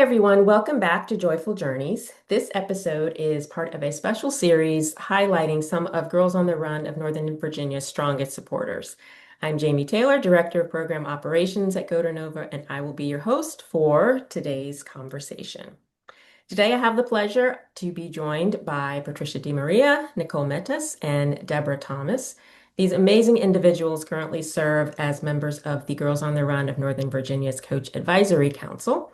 everyone. Welcome back to Joyful Journeys. This episode is part of a special series highlighting some of Girls on the Run of Northern Virginia's strongest supporters. I'm Jamie Taylor, Director of Program Operations at Go Nova, and I will be your host for today's conversation. Today, I have the pleasure to be joined by Patricia DiMaria, Nicole Metas, and Deborah Thomas. These amazing individuals currently serve as members of the Girls on the Run of Northern Virginia's Coach Advisory Council.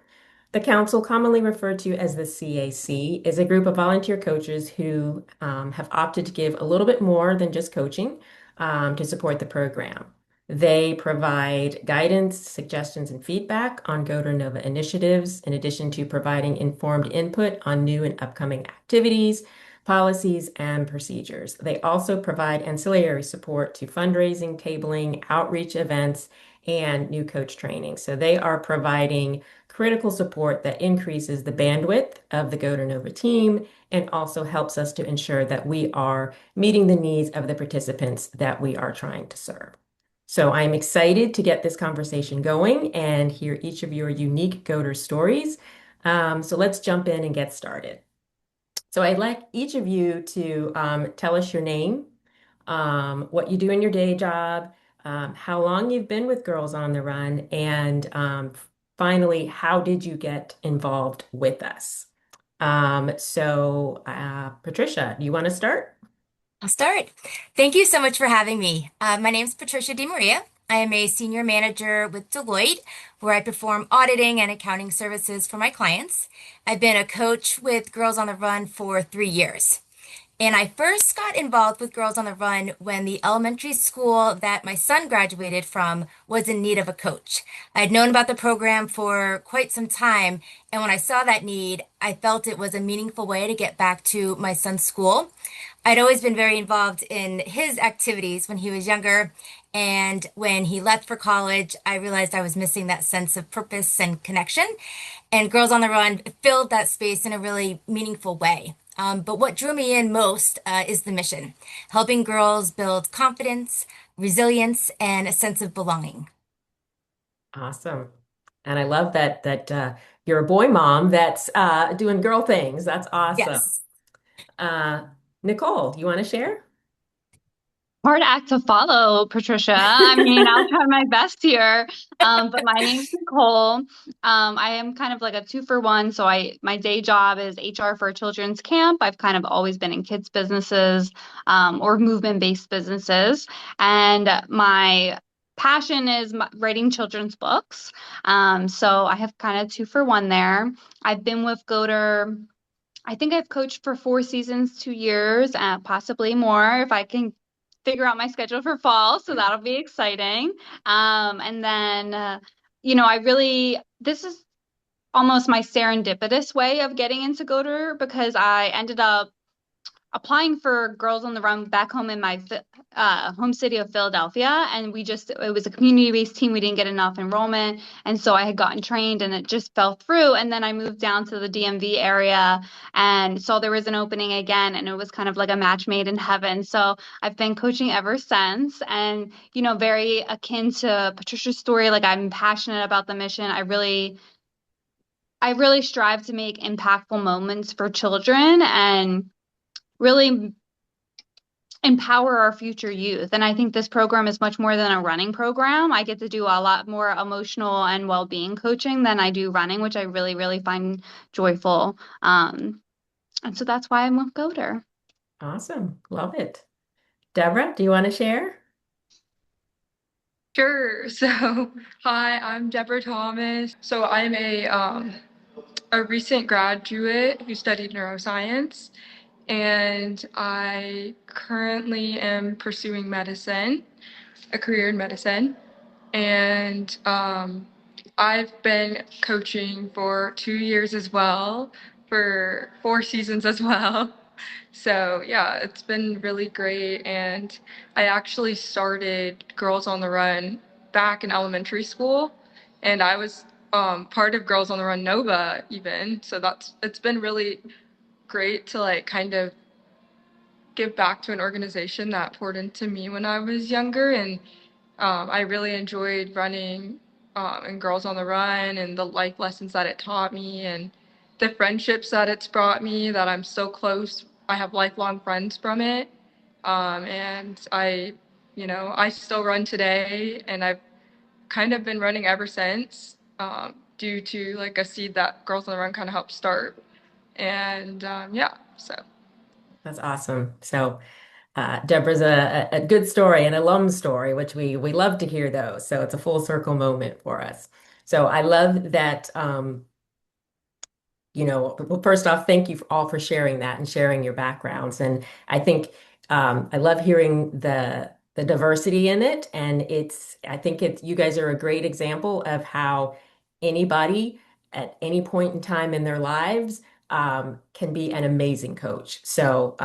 The council, commonly referred to as the CAC, is a group of volunteer coaches who have opted to give a little bit more than just coaching to support the program. They provide guidance, suggestions, and feedback on Go Nova initiatives, in addition to providing informed input on new and upcoming activities, policies, and procedures. They also provide ancillary support to fundraising, tabling, outreach events, and new coach training. So they are providing critical support that increases the bandwidth of the Go Nova team and also helps us to ensure that we are meeting the needs of the participants that we are trying to serve. So I'm excited to get this conversation going and hear each of your unique Goater stories. So let's jump in and get started. So I'd like each of you to tell us your name, what you do in your day job, how long you've been with Girls on the Run, and finally, how did you get involved with us? Patricia, do you want to start? I'll start. Thank you so much for having me. My name is Patricia DiMaria. I am a senior manager with Deloitte, where I perform auditing and accounting services for my clients. I've been a coach with Girls on the Run for 3 years. And I first got involved with Girls on the Run when the elementary school that my son graduated from was in need of a coach. I'd known about the program for quite some time, and when I saw that need, I felt it was a meaningful way to get back to my son's school. I'd always been very involved in his activities when he was younger, and when he left for college, I realized I was missing that sense of purpose and connection, and Girls on the Run filled that space in a really meaningful way. But what drew me in most is the mission, helping girls build confidence, resilience, and a sense of belonging. Awesome. And I love that you're a boy mom that's doing girl things. That's awesome. Yes. Uh, Nicole, you want to share? Hard act to follow, Patricia. I mean, I'll try my best here. But my name's Nicole. I am kind of like a two for one. So my day job is HR for a children's camp. I've kind of always been in kids businesses, or movement-based businesses. And my passion is writing children's books. So I have kind of two for one there. I've been with Goater. I think I've coached for 4 seasons, 2 years, possibly more if I can figure out my schedule for fall. So that'll be exciting. And then, this is almost my serendipitous way of getting into Goater because I ended up applying for Girls on the Run back home in my home city of Philadelphia. And it was a community-based team. We didn't get enough enrollment. And so I had gotten trained and it just fell through. And then I moved down to the DMV area and saw there was an opening again. And it was kind of like a match made in heaven. So I've been coaching ever since. And, very akin to Patricia's story, like I'm passionate about the mission. I really strive to make impactful moments for children and really empower our future youth. And I think this program is much more than a running program. I get to do a lot more emotional and well-being coaching than I do running, which I really, really find joyful. And so that's why I'm with Goater. Awesome. Love it. Deborah, do you want to share? Sure. Hi, I'm Deborah Thomas. I'm a recent graduate who studied neuroscience, and I currently am pursuing medicine, a career in medicine. And I've been coaching for 2 years as well, for 4 seasons as well. So yeah, it's been really great. And I actually started Girls on the Run back in elementary school, and I was part of Girls on the Run Nova even. So it's been really great to like kind of give back to an organization that poured into me when I was younger. And I really enjoyed running and Girls on the Run and the life lessons that it taught me and the friendships that it's brought me that I'm so close. I have lifelong friends from it. And I still run today and I've kind of been running ever since due to like a seed that Girls on the Run kind of helped start. And yeah, so. That's awesome. So, Deborah's a good story, an alum story, which we love to hear those. So it's a full circle moment for us. So I love that. Well, first off, thank you all for sharing that and sharing your backgrounds. And I think I love hearing the diversity in it. And I think you guys are a great example of how anybody at any point in time in their lives can be an amazing coach. So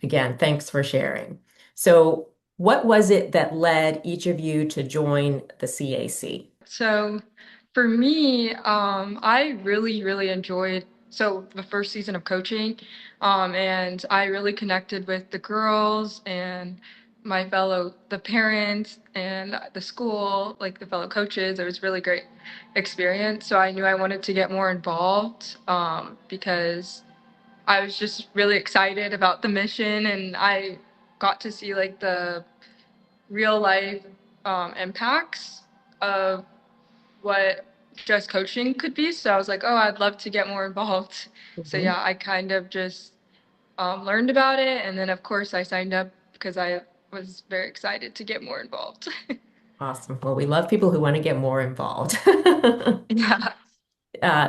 again, thanks for sharing. So what was it that led each of you to join the CAC? So for me, I really, really enjoyed the first season of coaching, and I really connected with the girls and the parents and the school, like the fellow coaches. It was really great experience. So I knew I wanted to get more involved, because I was just really excited about the mission and I got to see like the real life impacts of what just coaching could be. So I was like, oh, I'd love to get more involved. So Mhm. yeah, I kind of just learned about it. And then, of course, I signed up because I was very excited to get more involved. Awesome. Well, we love people who want to get more involved. Yeah.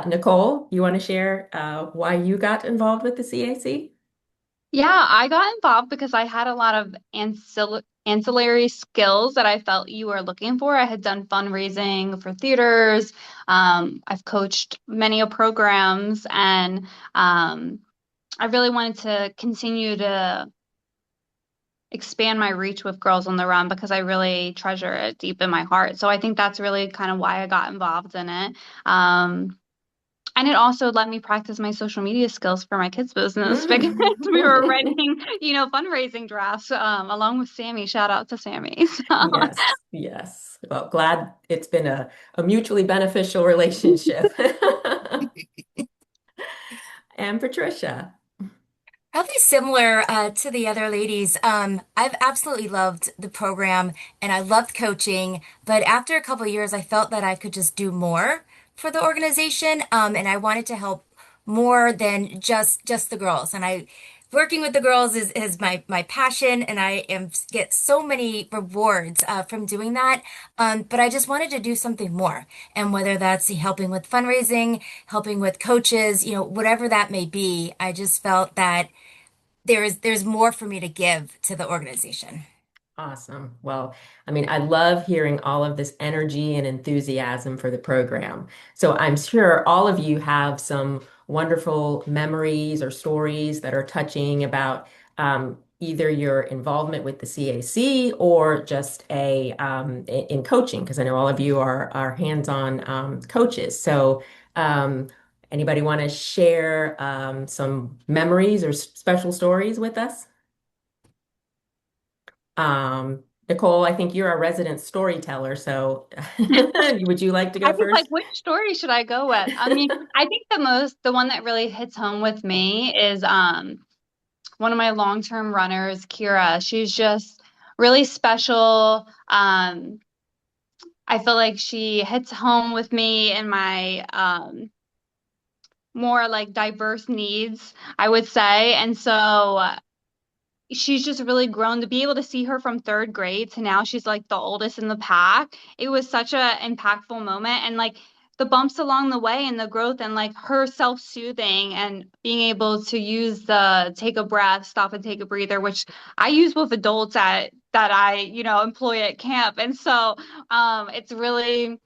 Nicole, you want to share why you got involved with the CAC? Yeah, I got involved because I had a lot of ancillary skills that I felt you were looking for. I had done fundraising for theaters. I've coached many programs, and I really wanted to continue to expand my reach with Girls on the Run because I really treasure it deep in my heart. So I think that's really kind of why I got involved in it. And it also let me practice my social media skills for my kids' business because we were Mm. writing, fundraising drafts along with Sammy. Shout out to Sammy. Yes, yes. Well, glad it's been a mutually beneficial relationship. And Patricia. Probably similar to the other ladies. I've absolutely loved the program and I loved coaching, but after a couple of years, I felt that I could just do more for the organization, and I wanted to help more than just the girls. And I working with the girls is my passion, and get so many rewards from doing that. But I just wanted to do something more, and whether that's helping with fundraising, helping with coaches, whatever that may be, I just felt that there's more for me to give to the organization. Awesome. Well, I mean, I love hearing all of this energy and enthusiasm for the program. So I'm sure all of you have some wonderful memories or stories that are touching about either your involvement with the CAC or just in coaching, because I know all of you are hands-on coaches. So anybody want to share some memories or special stories with us? Nicole, I think you're a resident storyteller, so would you like to I go was like, first? which story should I go with? I mean, I think the one that really hits home with me is one of my long-term runners, Kira. She's just really special. I feel like she hits home with me in my more like diverse needs, I would say. And so she's just really grown to be able to see her from third grade to now she's like the oldest in the pack. It was such a impactful moment and like the bumps along the way and the growth and like her self-soothing and being able to use the take a breath, stop and take a breather, which I use with adults at that I, employ at camp. And so it's really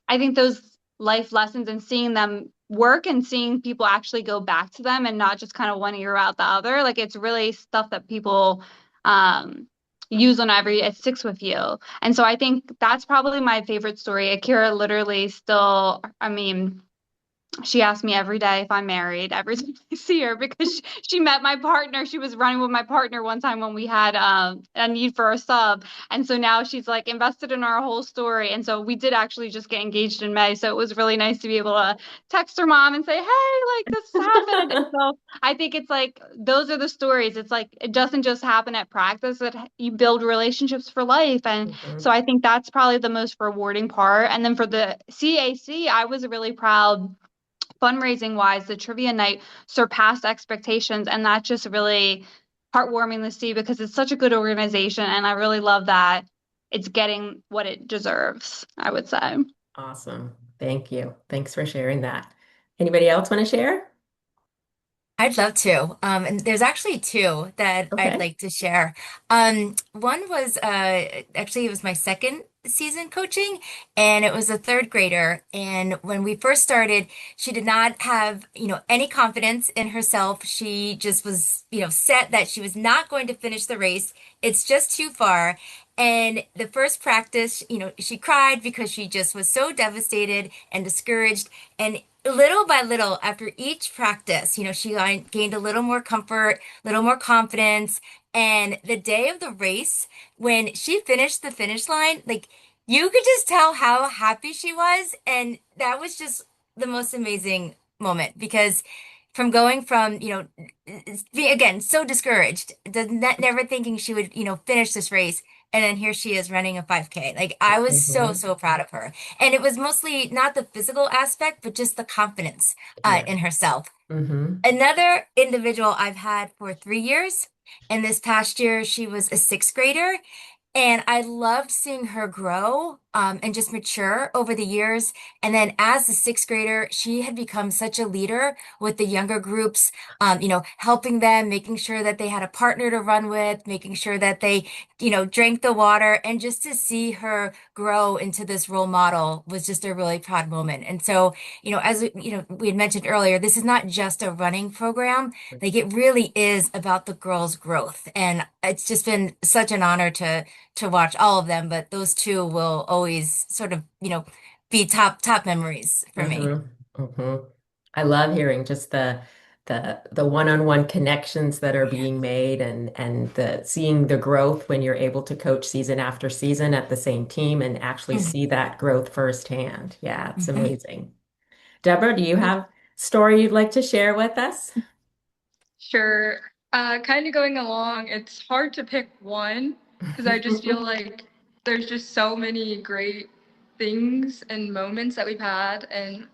I think those life lessons and seeing them work and seeing people actually go back to them and not just kind of one ear out the other. Like it's really stuff that people um, use on it sticks with you. And so I think that's probably my favorite story. Akira literally still, I mean, She asks me every day if I'm married every time I see her because she met my partner. She was running with my partner one time when we had a need for a sub. And so now she's like invested in our whole story. And so we did actually just get engaged in May. So it was really nice to be able to text her mom and say, hey, like this has happened. And so I think it's like those are the stories. It's like it doesn't just happen at practice, that you build relationships for life. And so Mhm. I think that's probably the most rewarding part. And then for the CAC, I was really proud fundraising wise. The trivia night surpassed expectations, and that's just really heartwarming to see because it's such a good organization, and I really love that it's getting what it deserves, I would say. Awesome. Thank you. Thanks for sharing that. Anybody else want to share? I'd love to. And there's actually two that I'd Okay. like to share. One was actually it was my second season coaching, and it was a third grader. And when we first started, she did not have, any confidence in herself. She just was, set that she was not going to finish the race. It's just too far. And the first practice, she cried because she just was so devastated and discouraged. And little by little, after each practice, she gained a little more comfort, a little more confidence. And the day of the race, when she finished the finish line, like you could just tell how happy she was. And that was just the most amazing moment because from going from, being, again, so discouraged, never thinking she would, finish this race. And then here she is running a 5K. Like I was so, Mhm. so proud of her. And it was mostly not the physical aspect, but just the confidence Yeah. in herself. Hmm. Another individual I've had for 3 years, and this past year she was a sixth grader, and I loved seeing her grow and just mature over the years. And then as a sixth grader, she had become such a leader with the younger groups, helping them, making sure that they had a partner to run with, making sure that they, drank the water. And just to see her grow into this role model was just a really proud moment. And so, as we had mentioned earlier, this is not just a running program. Like it really is about the girls' growth. And it's just been such an honor to watch all of them, but those two will always sort of, be top memories for me. Hmm. Hmm. I love hearing just the one-on-one connections that are being made and the seeing the growth when you're able to coach season after season at the same team and actually Mhm. see that growth firsthand. Yeah, it's Mhm. amazing. Deborah, do you have story you'd like to share with us? Sure. Kind of going along, it's hard to pick one because I just feel like there's just so many great things and moments that we've had and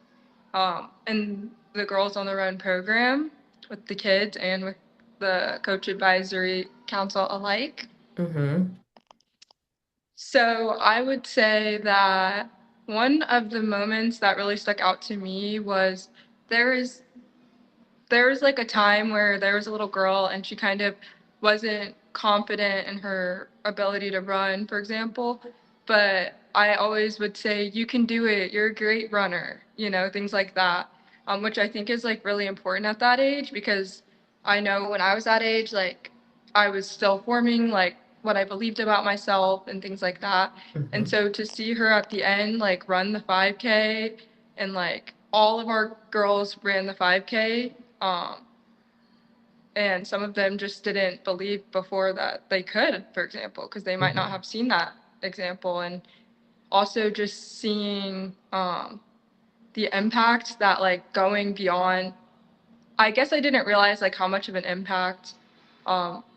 the Girls on the Run program with the kids and with the coach advisory council alike. Hmm. So I would say that one of the moments that really stuck out to me was there is there was like a time where there was a little girl and she kind of wasn't confident in her ability to run, for example. But I always would say, you can do it. You're a great runner, things like that, which I think is like really important at that age because I know when I was that age, like I was still forming like what I believed about myself and things like that. And Hmm. so to see her at the end, like run the 5K and like all of our girls ran the 5K, um, and some of them just didn't believe before that they could, for example, because they might not Hmm. have seen that example. And also just seeing the impact that like going beyond, I guess I didn't realize like how much of an impact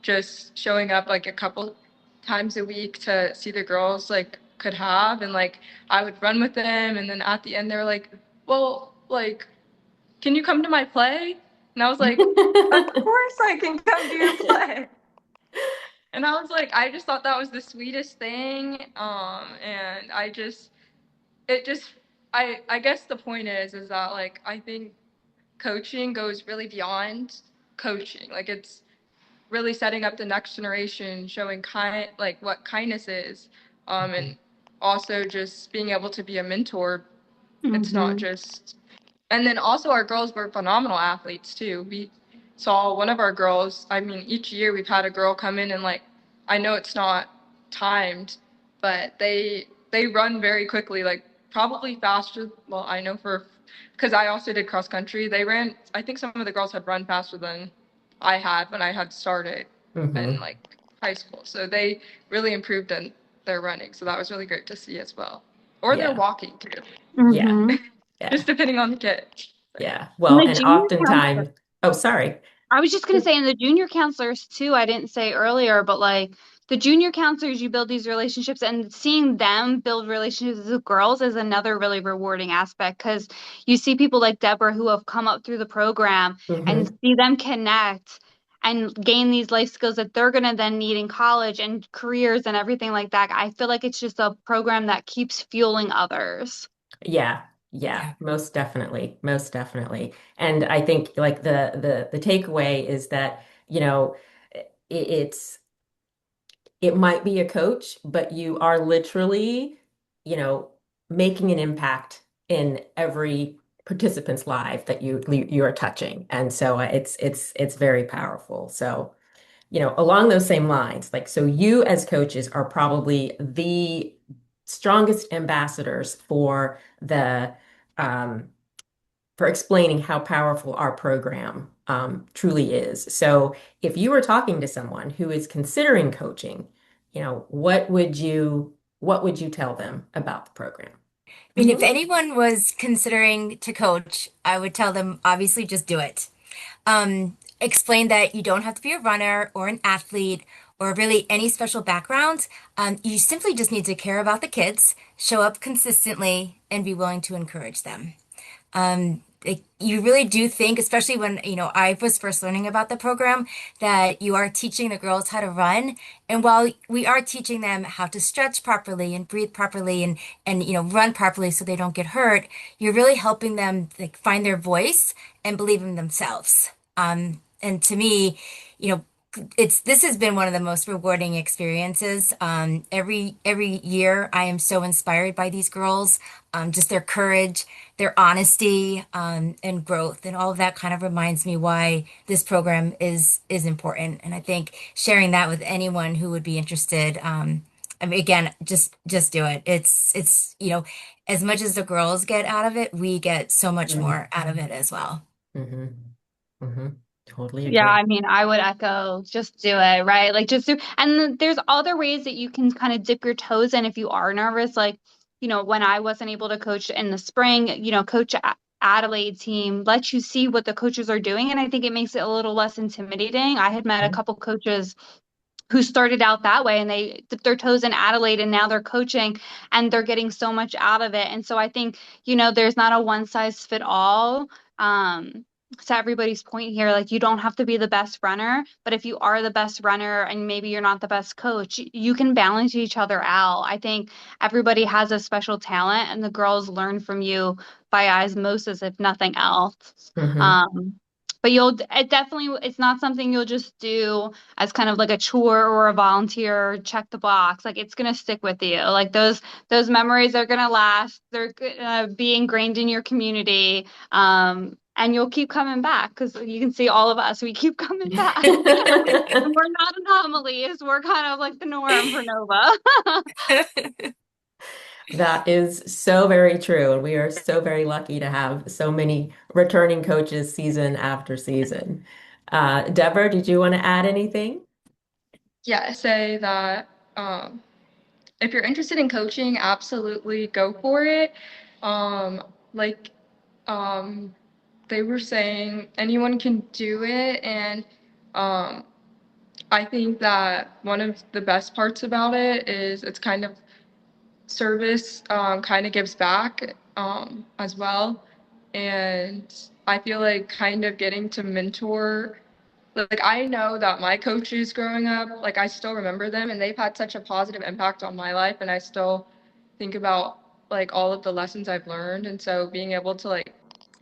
just showing up like a couple times a week to see the girls like could have. And like I would run with them and then at the end they were like, well, like, can you come to my play? And I was like, of course I can come to your play. And I was like, I just thought that was the sweetest thing. And it just, I guess the point is that like, I think coaching goes really beyond coaching. Like it's really setting up the next generation, showing like what kindness is. And also just being able to be a mentor. It's not Hmm. just And then also our girls were phenomenal athletes too. We saw one of our girls, I mean, each year we've had a girl come in and like, I know it's not timed, but they run very quickly, like probably faster. Well, I know for because I also did cross country. They ran, I think some of the girls had run faster than I had when I had started in Hmm. like high school. So they really improved in their running. So that was really great to see as well. Or their Yeah. walking too, Yeah. Hmm. Yeah. just depending on the kid. So yeah. Yeah. And Well, the and junior counselor, oftentimes, oh, sorry. I was just going to say, and the junior counselors too, I didn't say earlier, but like the junior counselors, you build these relationships, and seeing them build relationships with girls is another really rewarding aspect because you see people like Deborah who have come up through the program and Hmm. see them connect and gain these life skills that they're going to then need in college and careers and everything like that. I feel like it's just a program that keeps fueling others. Yeah. Yeah. Yeah. Most definitely. Most definitely. And I think like the takeaway is that, it's it might be a coach, but you are literally, you know, making an impact in every participant's life that you are touching. And so it's very powerful. So, along those same lines, like so you as coaches are probably the strongest ambassadors um for explaining how powerful our program truly is. So, if you were talking to someone who is considering coaching, what would you tell them about the program? I mean, if anyone was considering to coach, I would tell them obviously just do it. Explain that you don't have to be a runner or an athlete or really any special background. You simply just need to care about the kids, show up consistently, and be willing to encourage them. You really do think, especially when, I was first learning about the program, that you are teaching the girls how to run. And while we are teaching them how to stretch properly and breathe properly and run properly so they don't get hurt, you're really helping them like find their voice and believe in themselves. And to me, you know, this has been one of the most rewarding experiences. Every year I am so inspired by these girls, just their courage, their honesty, and growth, and all of that kind of reminds me why this program is important. And I think sharing that with anyone who would be interested, I mean, again, just do it. It's as much as the girls get out of it, we get so much more out of it as well. Mm-hmm. Hmm. Totally Yeah, agree. I mean, I would echo just do it, right? Like just do, and then there's other ways that you can kind of dip your toes in if you are nervous. Like, when I wasn't able to coach in the spring, Coach Adelaide team lets you see what the coaches are doing, and I think it makes it a little less intimidating. I had met a couple coaches who started out that way and they dipped their toes in Adelaide and now they're coaching and they're getting so much out of it. And so I think, there's not a one size fit all. To everybody's point here, like you don't have to be the best runner, but if you are the best runner and maybe you're not the best coach, you can balance each other out. I think everybody has a special talent and the girls learn from you by osmosis, if nothing else. Hmm. Um, but it's not something you'll just do as kind of like a chore or a volunteer check the box. Like it's gonna stick with you. Like those memories are gonna last. They're gonna be ingrained in your community. And you'll keep coming back because you can see all of us, we keep coming back. And we're not anomalies. We're kind of like the norm for Nova. That is so very true. And we are so very lucky to have so many returning coaches season after season. Deborah, did you want to add anything? Yeah, say that if you're interested in coaching, absolutely go for it. Like they were saying, anyone can do it, and um, I think that one of the best parts about it is it's kind of service, kind of gives back as well, and I feel like kind of getting to mentor. Like I know that my coaches growing up, like I still remember them and they've had such a positive impact on my life and I still think about like all of the lessons I've learned and so being able to like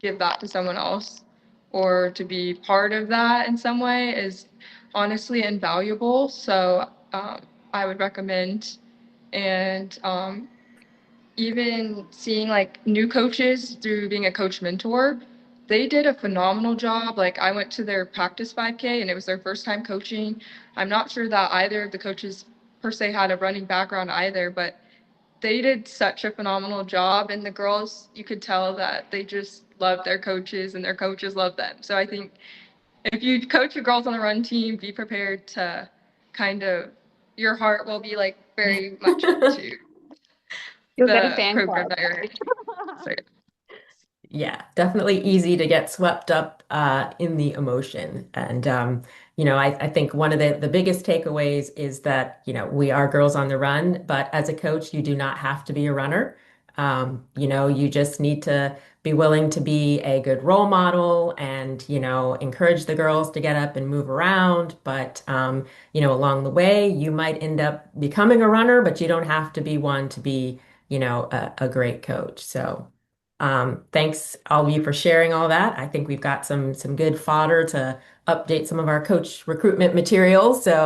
give that to someone else or to be part of that in some way is honestly invaluable. So I would recommend and even seeing like new coaches through being a coach mentor, they did a phenomenal job. Like I went to their practice 5K and it was their first time coaching. I'm not sure that either of the coaches per se had a running background either, but they did such a phenomenal job. And the girls, you could tell that they just love their coaches and their coaches love them. So I think if you coach a girls on the run team, be prepared to kind of, your heart will be like very much into You'll get a the fan program club. that you're in. So, yeah. Yeah, definitely easy to get swept up in the emotion. And, I think one of the biggest takeaways is that, we are girls on the run, but as a coach, you do not have to be a runner. You just need to be willing to be a good role model and, encourage the girls to get up and move around. But, along the way, you might end up becoming a runner, but you don't have to be one to be, a great coach. So. Thanks all of you for sharing all that. I think we've got some good fodder to update some of our coach recruitment materials. So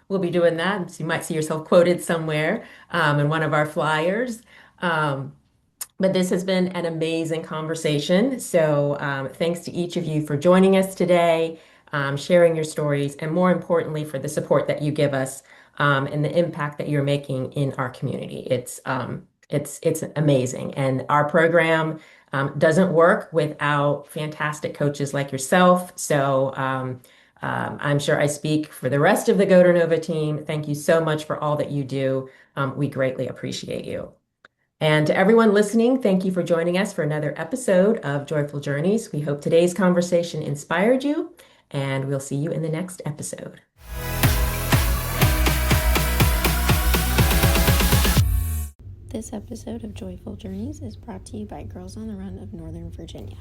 we'll be doing that. So you might see yourself quoted somewhere in one of our flyers. Um, but this has been an amazing conversation. So thanks to each of you for joining us today, sharing your stories, and more importantly, for the support that you give us and the impact that you're making in our community. It's amazing. And our program doesn't work without fantastic coaches like yourself. So I'm sure I speak for the rest of the Go to Nova team. Thank you so much for all that you do. We greatly appreciate you. And to everyone listening, thank you for joining us for another episode of Joyful Journeys. We hope today's conversation inspired you, and we'll see you in the next episode. This episode of Joyful Journeys is brought to you by Girls on the Run of Northern Virginia.